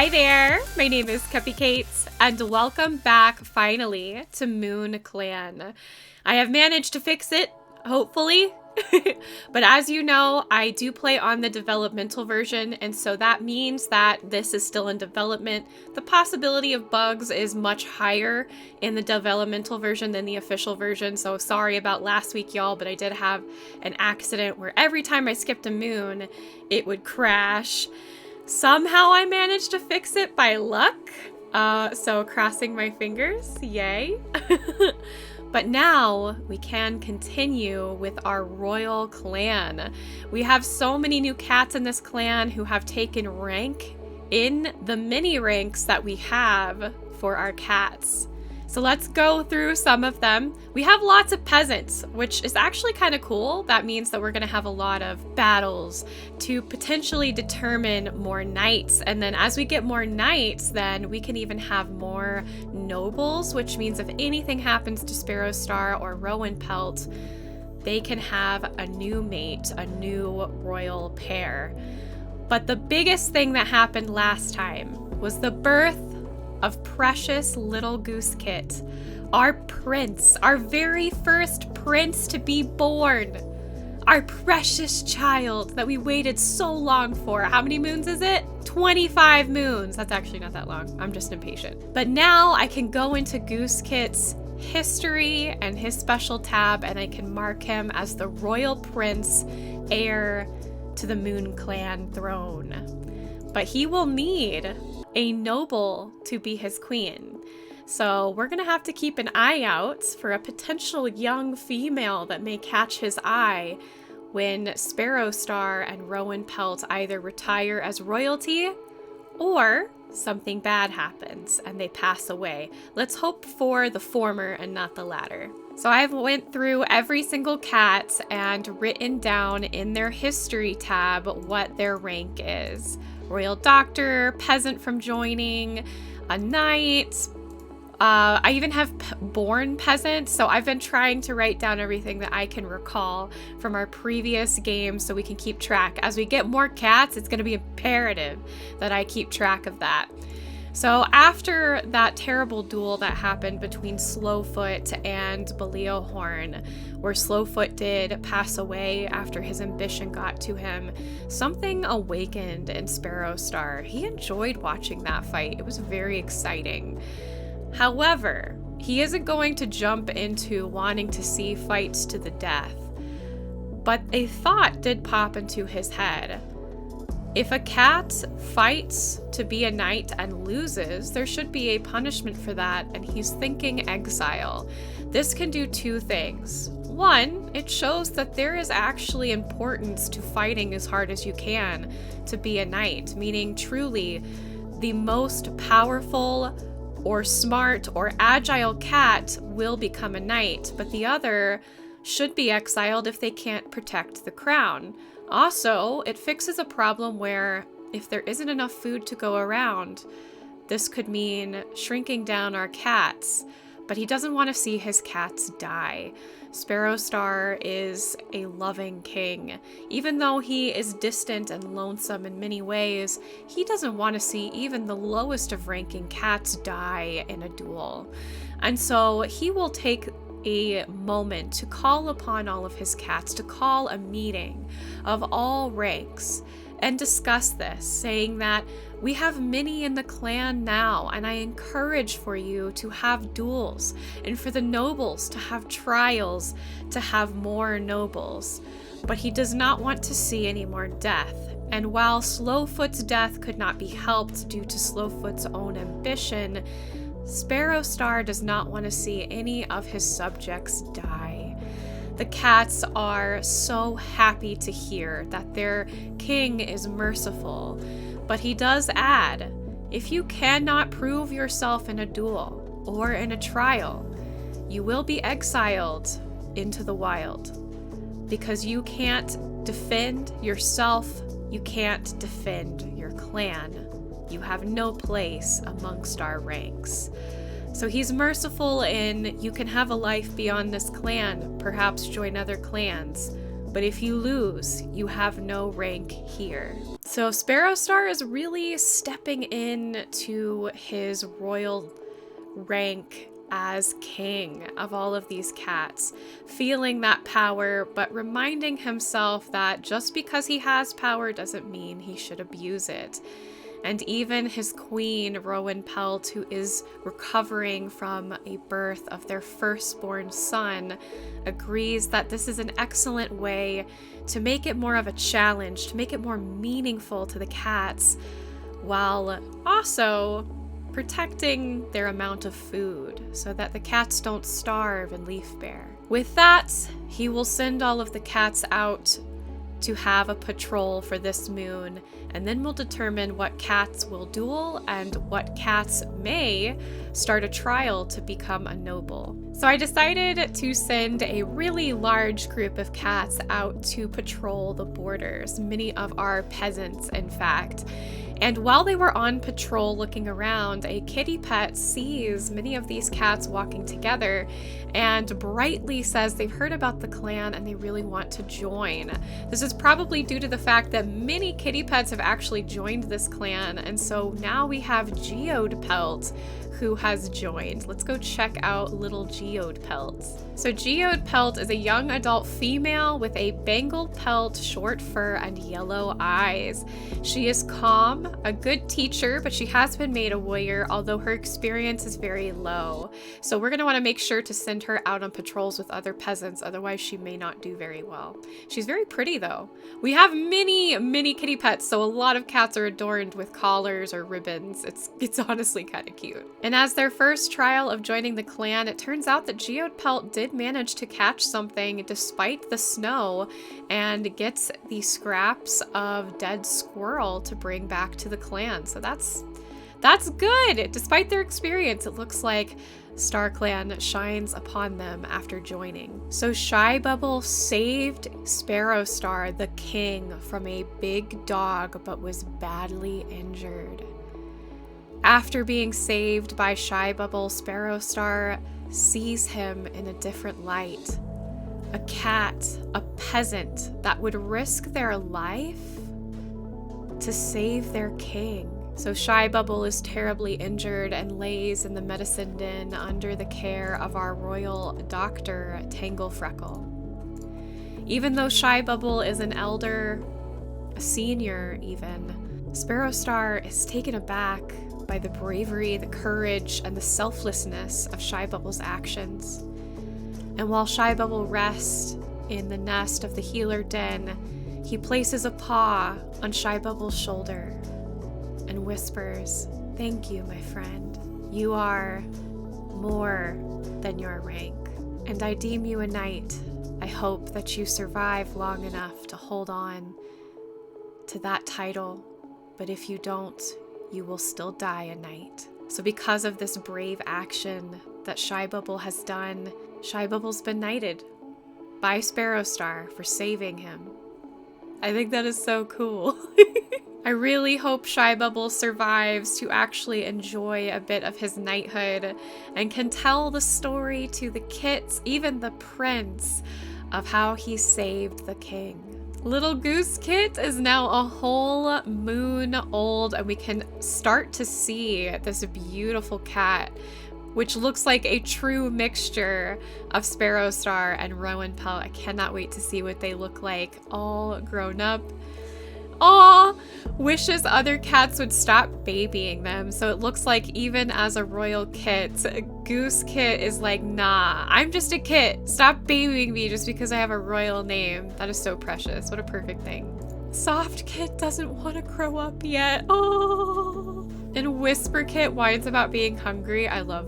Hi there, my name is Cupicate, and welcome back finally to Moon Clan. I have managed to fix it, hopefully, but as you know, I do play on the developmental version, and so that means that this is still in development. The possibility of bugs is much higher in the developmental version than the official version, so sorry about last week, y'all, but I did have an accident where every time I skipped a moon, it would crash. Somehow I managed to fix it by luck, so crossing my fingers, yay. But now we can continue with our royal clan. We have so many new cats in this clan who have taken rank in the mini ranks that we have for our cats. So let's go through some of them. We have lots of peasants, which is actually kind of cool. That means that we're going to have a lot of battles to potentially determine more knights. And then as we get more knights, then we can even have more nobles, which means if anything happens to Sparrow Star or Rowan Pelt, they can have a new mate, a new royal pair. But the biggest thing that happened last time was the birth of precious little Cupicate, our prince, our very first prince to be born, our precious child that we waited so long for. How many moons is it? 25 moons. That's actually not that long. I'm just impatient. But now I can go into Cupicate's history and his special tab, and I can mark him as the royal prince, heir to the Moon Clan throne. But he will need a noble to be his queen. So we're gonna have to keep an eye out for a potential young female that may catch his eye when Sparrow Star and Rowan Pelt either retire as royalty or something bad happens and they pass away. Let's hope for the former and not the latter. So I've went through every single cat and written down in their history tab what their rank is. Royal Doctor, peasant from joining, a knight. I even have born peasant, so I've been trying to write down everything that I can recall from our previous games so we can keep track. As we get more cats, it's going to be imperative that I keep track of that. So after that terrible duel that happened between Slowfoot and Baleohorn, where Slowfoot did pass away after his ambition got to him, something awakened in Sparrow Star. He enjoyed watching that fight. It was very exciting. However, he isn't going to jump into wanting to see fights to the death. But a thought did pop into his head. If a cat fights to be a knight and loses, there should be a punishment for that, and he's thinking exile. This can do two things. One, it shows that there is actually importance to fighting as hard as you can to be a knight, meaning truly the most powerful or smart or agile cat will become a knight, but the other should be exiled if they can't protect the crown. Also, it fixes a problem where if there isn't enough food to go around, this could mean shrinking down our cats, but he doesn't want to see his cats die. Sparrow Star is a loving king. Even though he is distant and lonesome in many ways, he doesn't want to see even the lowest of ranking cats die in a duel. And so he will take a moment to call upon all of his cats, to call a meeting of all ranks and discuss this, saying that we have many in the clan now, and I encourage for you to have duels, and for the nobles to have trials, to have more nobles. But he does not want to see any more death. And while Slowfoot's death could not be helped due to Slowfoot's own ambition, Sparrow Star does not want to see any of his subjects die. The cats are so happy to hear that their king is merciful, but he does add, if you cannot prove yourself in a duel or in a trial, you will be exiled into the wild, because you can't defend yourself, you can't defend your clan. You have no place amongst our ranks. So he's merciful in, you can have a life beyond this clan, perhaps join other clans, but if you lose, you have no rank here. So Sparrowstar is really stepping into his royal rank as king of all of these cats, feeling that power, but reminding himself that just because he has power doesn't mean he should abuse it. And even his queen, Rowan Pelt, who is recovering from a birth of their firstborn son, agrees that this is an excellent way to make it more of a challenge, to make it more meaningful to the cats, while also protecting their amount of food so that the cats don't starve and leaf bear. With that, he will send all of the cats out to have a patrol for this moon, and then we'll determine what cats will duel and what cats may start a trial to become a noble. So I decided to send a really large group of cats out to patrol the borders, many of our peasants in fact. And while they were on patrol looking around, a kitty pet sees many of these cats walking together and brightly says they've heard about the clan and they really want to join. This is probably due to the fact that many kitty pets have actually joined this clan, and so now we have Geode Pelt who has joined. Let's go check out little Geode Pelt. So Geode Pelt is a young adult female with a bengal pelt, short fur, and yellow eyes. She is calm, a good teacher, but she has been made a warrior, although her experience is very low. So we're going to want to make sure to send her out on patrols with other peasants, otherwise she may not do very well. She's very pretty though. We have many kitty pets, so a lot of cats are adorned with collars or ribbons. It's honestly kind of cute. And as their first trial of joining the clan, it turns out that Geode Pelt did manage to catch something despite the snow and gets the scraps of dead squirrel to bring back to the clan. So that's good. Despite their experience, it looks like StarClan shines upon them after joining. So Shy Bubble saved Sparrowstar, the king, from a big dog but was badly injured. After being saved by Shy Bubble, Sparrowstar sees him in a different light. A cat, a peasant that would risk their life to save their king. So Shy Bubble is terribly injured and lays in the medicine den under the care of our royal doctor, Tanglefreckle. Even though Shy Bubble is an elder, a senior even, Sparrowstar is taken aback by the bravery, the courage, and the selflessness of Shy Bubble's actions. And while Shy Bubble rests in the nest of the healer den, he places a paw on Shy Bubble's shoulder and whispers, "Thank you, my friend. You are more than your rank, and I deem you a knight. I hope that you survive long enough to hold on to that title, but if you don't, you will still die a knight." So because of this brave action that Shy Bubble has done, Shy Bubble's been knighted by Sparrowstar for saving him. I think that is so cool. I really hope Shy Bubble survives to actually enjoy a bit of his knighthood and can tell the story to the kits, even the prince, of how he saved the king. Little Goose Kit is now a whole moon old, and we can start to see this beautiful cat, which looks like a true mixture of Sparrowstar and Rowan Pelt. I cannot wait to see what they look like all grown up. Aw, wishes other cats would stop babying them. So it looks like even as a royal kit, Goose Kit is like, nah, I'm just a kit. Stop babying me just because I have a royal name. That is so precious. What a perfect thing. Soft Kit doesn't want to grow up yet. Oh. And Whisper Kit whines about being hungry. I love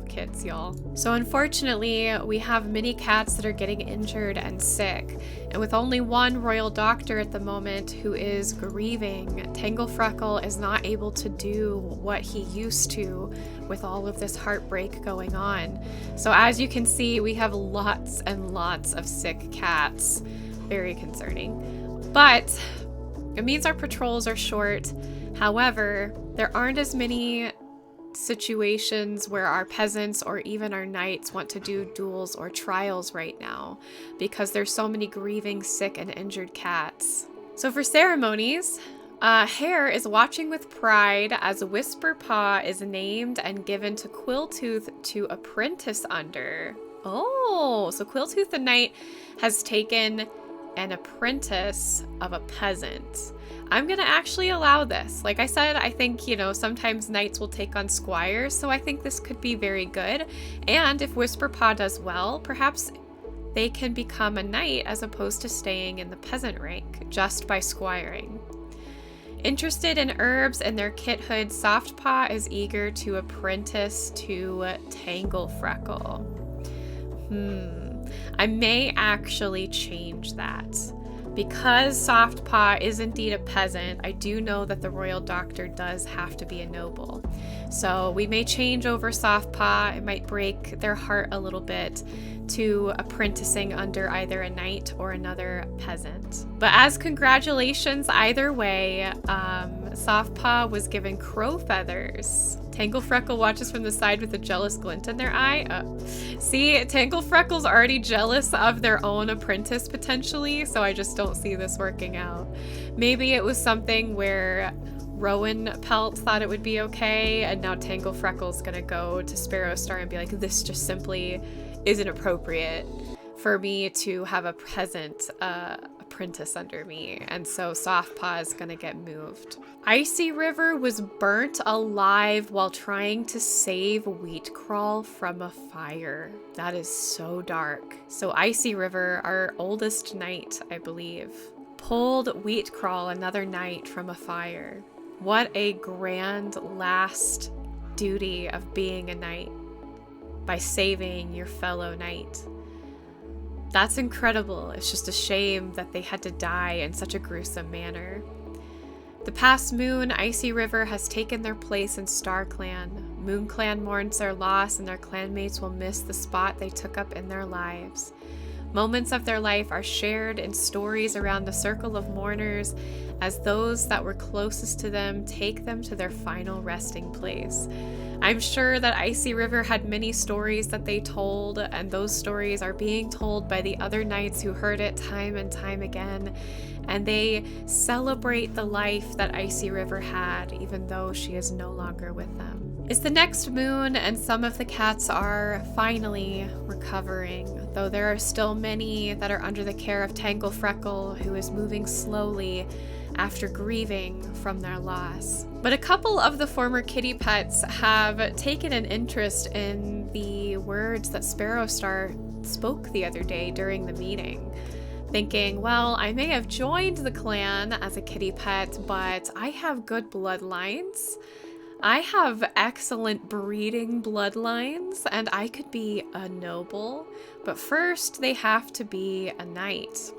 kits, y'all. So unfortunately, we have many cats that are getting injured and sick. And with only one royal doctor at the moment who is grieving, Tanglefreckle is not able to do what he used to with all of this heartbreak going on. So as you can see, we have lots and lots of sick cats. Very concerning. But it means our patrols are short. However, there aren't as many situations where our peasants or even our knights want to do duels or trials right now because there's so many grieving, sick, and injured cats. So for ceremonies, Hare is watching with pride as Whisperpaw is named and given to Quilltooth to apprentice under. Oh, so Quilltooth the Knight has taken an apprentice of a peasant. I'm gonna actually allow this. Like I said, I think, you know, sometimes knights will take on squires, so I think this could be very good. And if Whisperpaw does well, perhaps they can become a knight as opposed to staying in the peasant rank just by squiring. Interested in herbs and their kithood, Softpaw is eager to apprentice to Tanglefreckle. I may actually change that. Because Softpaw is indeed a peasant, I do know that the royal doctor does have to be a noble. So we may change over Softpaw. It might break their heart a little bit to apprenticing under either a knight or another peasant. But as congratulations either way, Softpaw was given crow feathers. Tanglefreckle watches from the side with a jealous glint in their eye. See, Tanglefreckle's already jealous of their own apprentice potentially, so I just don't see this working out. Maybe it was something where Rowan Pelt thought it would be okay, and now Tanglefreckle's gonna go to Sparrowstar and be like, this just simply isn't appropriate for me to have a peasant apprentice under me, and so Softpaw is gonna get moved. Icy River was burnt alive while trying to save Wheatcrawl from a fire. That is so dark. So Icy River, our oldest knight, I believe, pulled Wheatcrawl, another knight, from a fire. What a grand last duty of being a knight, by saving your fellow knight. That's incredible. It's just a shame that they had to die in such a gruesome manner. The past moon, Icy River has taken their place in StarClan. MoonClan mourns their loss, and their clanmates will miss the spot they took up in their lives. Moments of their life are shared in stories around the circle of mourners as those that were closest to them take them to their final resting place. I'm sure that Icy River had many stories that they told, and those stories are being told by the other knights who heard it time and time again, and they celebrate the life that Icy River had, even though she is no longer with them. It's the next moon, and some of the cats are finally recovering, though there are still many that are under the care of Tanglefreckle, who is moving slowly after grieving from their loss. But a couple of the former kitty pets have taken an interest in the words that Sparrowstar spoke the other day during the meeting, thinking, well, I may have joined the clan as a kitty pet, but I have good bloodlines. I have excellent breeding bloodlines, and I could be a noble, but first they have to be a knight.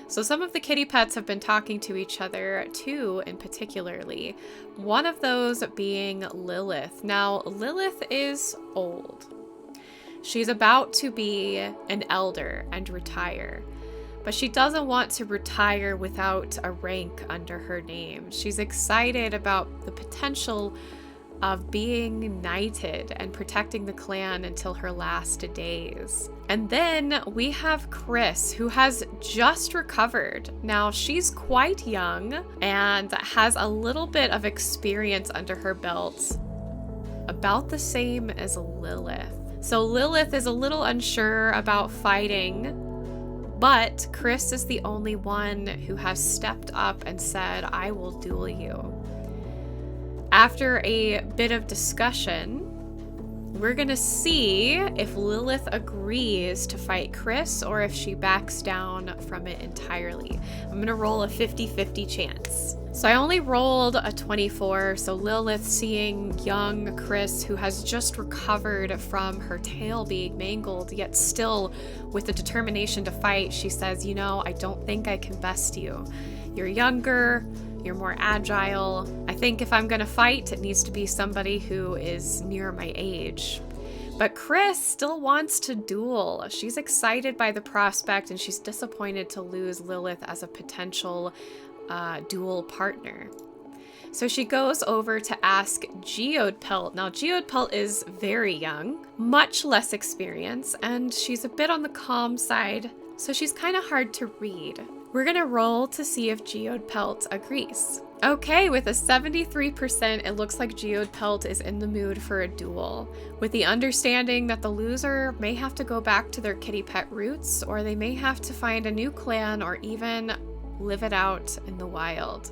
So some of the kitty pets have been talking to each other, two in particularly, one of those being Lilith. Now, Lilith is old. She's about to be an elder and retire, but she doesn't want to retire without a rank under her name. She's excited about the potential of being knighted and protecting the clan until her last days. And then we have Chris, who has just recovered. Now, she's quite young and has a little bit of experience under her belt, about the same as Lilith. So Lilith is a little unsure about fighting, but Chris is the only one who has stepped up and said, I will duel you. After a bit of discussion, we're gonna see if Lilith agrees to fight Chris or if she backs down from it entirely. I'm gonna roll a 50-50 chance. So I only rolled a 24, so Lilith, seeing young Chris, who has just recovered from her tail being mangled, yet still with the determination to fight, she says, you know, I don't think I can best you. You're younger, you're more agile. I think if I'm gonna fight, it needs to be somebody who is near my age. But Chris still wants to duel. She's excited by the prospect, and she's disappointed to lose Lilith as a potential duel partner. So she goes over to ask Geodpelt. Now, Geodpelt is very young, much less experience, and she's a bit on the calm side, so she's kind of hard to read. We're gonna roll to see if Geodpelt agrees. Okay, with a 73%, it looks like Geodpelt is in the mood for a duel, with the understanding that the loser may have to go back to their kitty pet roots, or they may have to find a new clan, or even live it out in the wild.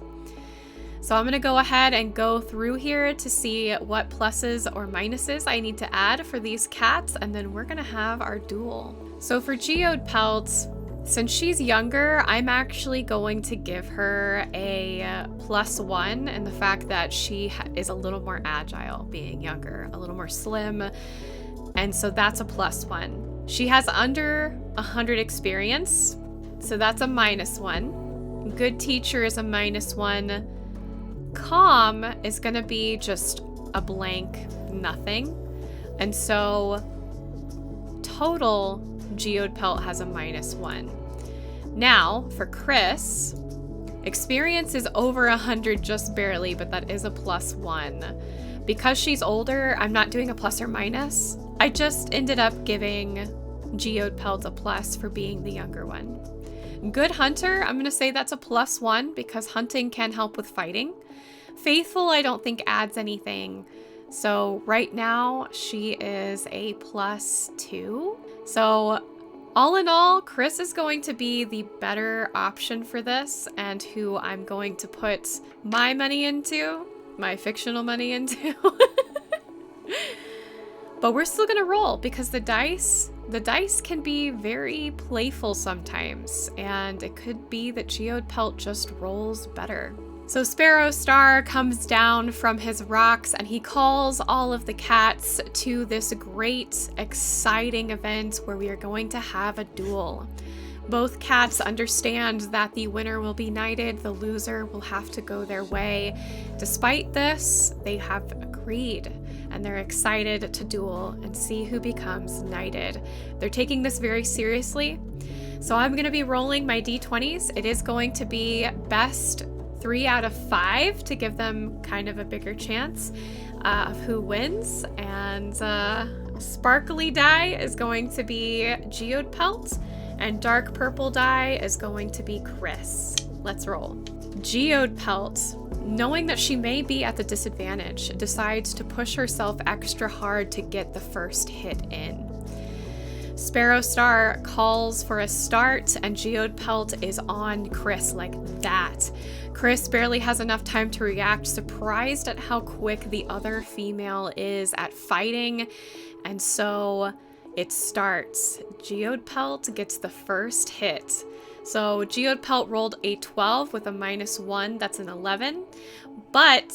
So I'm gonna go ahead and go through here to see what pluses or minuses I need to add for these cats, and then we're gonna have our duel. So for Geodpelt, since she's younger, I'm actually going to give her a +1 in the fact that she is a little more agile being younger, a little more slim, and so that's a +1. She has under 100 experience, so that's a -1. Good teacher is a -1. Calm is going to be just a blank nothing, and so total Geodpelt has a -1. Now, for Chris, experience is over 100 just barely, but that is a +1. Because she's older, I'm not doing a plus or minus. I just ended up giving Geodpelt a plus for being the younger one. Good hunter, I'm going to say that's a +1 because hunting can help with fighting. Faithful, I don't think adds anything. So right now, she is a +2. So all in all, Chris is going to be the better option for this and who I'm going to put my money into, my fictional money into. But we're still gonna roll because the dice can be very playful sometimes, and it could be that Geodpelt just rolls better. So Sparrow Star comes down from his rocks and he calls all of the cats to this great, exciting event where we are going to have a duel. Both cats understand that the winner will be knighted, the loser will have to go their way. Despite this, they have agreed and they're excited to duel and see who becomes knighted. They're taking this very seriously. So I'm going to be rolling my d20s. It is going to be best 3 out of 5 to give them kind of a bigger chance of who wins. And sparkly die is going to be Geodpelt, and dark purple die is going to be Chris. Let's roll. Geodpelt, knowing that she may be at the disadvantage, decides to push herself extra hard to get the first hit in. Sparrow Star calls for a start, and Geodpelt is on Chris like that. Chris barely has enough time to react, surprised at how quick the other female is at fighting, and so it starts. Geodpelt gets the first hit. So Geodpelt rolled a 12 with a -1, that's an 11, but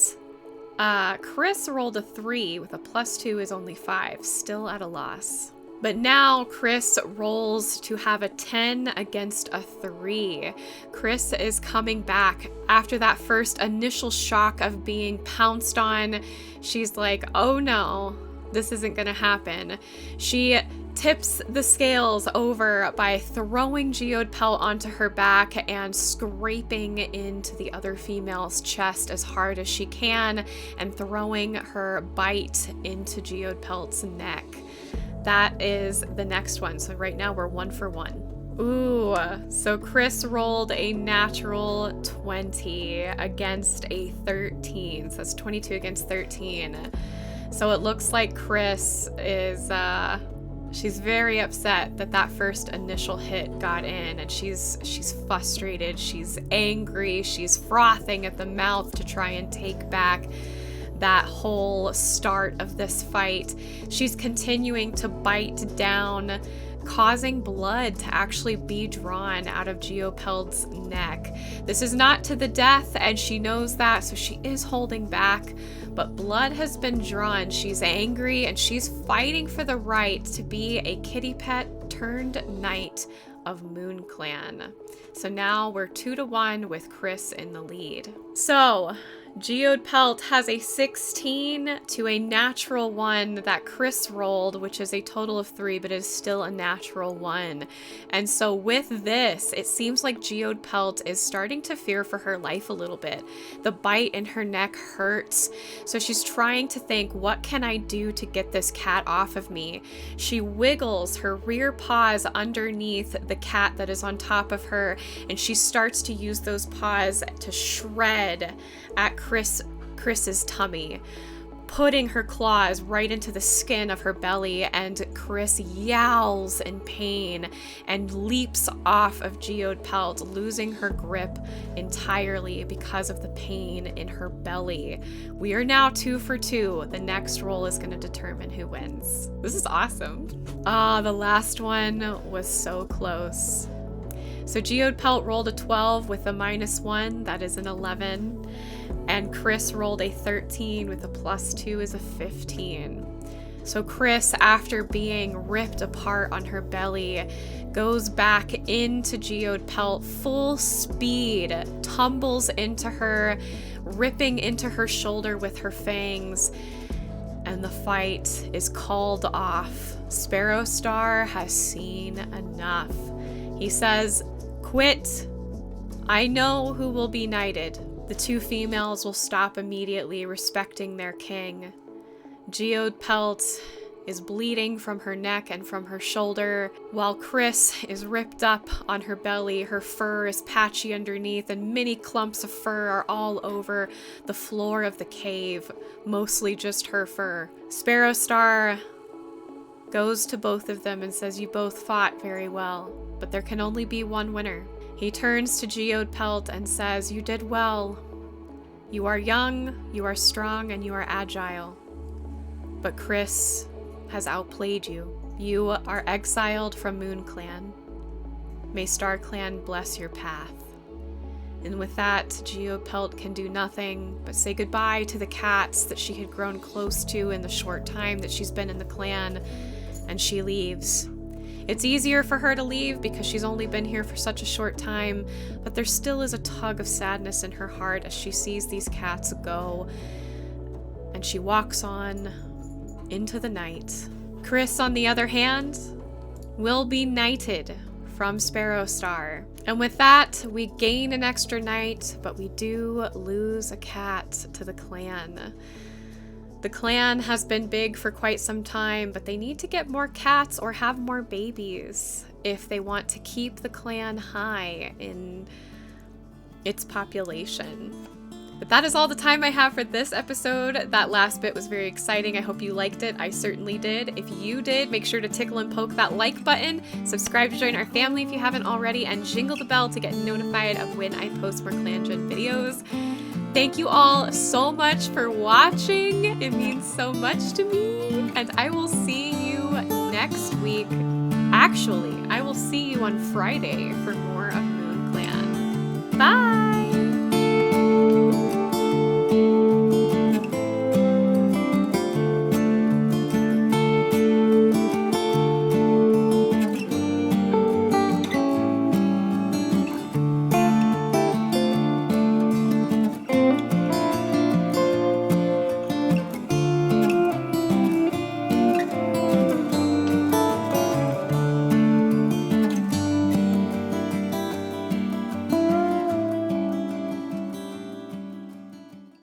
Chris rolled a 3 with a +2 is only 5, still at a loss. But now Chris rolls to have a 10 against a 3. Chris is coming back after that first initial shock of being pounced on. She's like, oh no, this isn't gonna happen. She tips the scales over by throwing Geodpelt onto her back and scraping into the other female's chest as hard as she can and throwing her bite into Geodpelt's neck. That is the next one. So right now we're 1 for 1. Ooh, so Chris rolled a natural 20 against a 13. So that's 22 against 13. So it looks like Chris is, she's very upset that that first initial hit got in, and she's frustrated, she's angry, she's frothing at the mouth to try and take back that whole start of this fight. She's continuing to bite down, causing blood to actually be drawn out of Geodpelt's neck. This is not to the death, and she knows that, so she is holding back, but blood has been drawn. She's angry, and she's fighting for the right to be a kitty pet turned knight of Moon Clan. So now we're 2 to 1 with Chris in the lead. So Geode Pelt has a 16 to a natural 1 that Chris rolled, which is a total of 3, but is still a natural 1. And so with this, it seems like Geode Pelt is starting to fear for her life a little bit. The bite in her neck hurts, so she's trying to think, what can I do to get this cat off of me? She wiggles her rear paws underneath the cat that is on top of her, and she starts to use those paws to shred at Chris's tummy, putting her claws right into the skin of her belly, and Chris yowls in pain and leaps off of Geode Pelt, losing her grip entirely because of the pain in her belly. We are now 2 for 2. The next roll is going to determine who wins. This is awesome. The last one was so close. So Geode Pelt rolled a 12 with a -1, that is an 11. And Chris rolled a 13 with a +2 is a 15. So Chris, after being ripped apart on her belly, goes back into Geode Pelt full speed, tumbles into her, ripping into her shoulder with her fangs, and the fight is called off. Sparrow Star has seen enough. He says, "Quit. I know who will be knighted." The 2 females will stop immediately, respecting their king. Geode Pelt is bleeding from her neck and from her shoulder, while Chris is ripped up on her belly. Her fur is patchy underneath, and many clumps of fur are all over the floor of the cave, mostly just her fur. Sparrow Star goes to both of them and says, "You both fought very well, but there can only be one winner." He turns to Geode Pelt and says, "You did well. You are young, you are strong, and you are agile. But Chris has outplayed you. You are exiled from Moon Clan. May Star Clan bless your path." And with that, Geode Pelt can do nothing but say goodbye to the cats that she had grown close to in the short time that she's been in the clan, and she leaves. It's easier for her to leave because she's only been here for such a short time, but there still is a tug of sadness in her heart as she sees these cats go, and she walks on into the night. Chris, on the other hand, will be knighted from Sparrow Star. And with that, we gain an extra knight, but we do lose a cat to the clan. The clan has been big for quite some time, but they need to get more cats or have more babies if they want to keep the clan high in its population. But that is all the time I have for this episode. That last bit was very exciting. I hope you liked it. I certainly did. If you did, make sure to tickle and poke that like button, subscribe to join our family if you haven't already, and jingle the bell to get notified of when I post more clangen videos. Thank you all so much for watching. It means so much to me. And I will see you next week. Actually, I will see you on Friday for more of Moon Clan. Bye!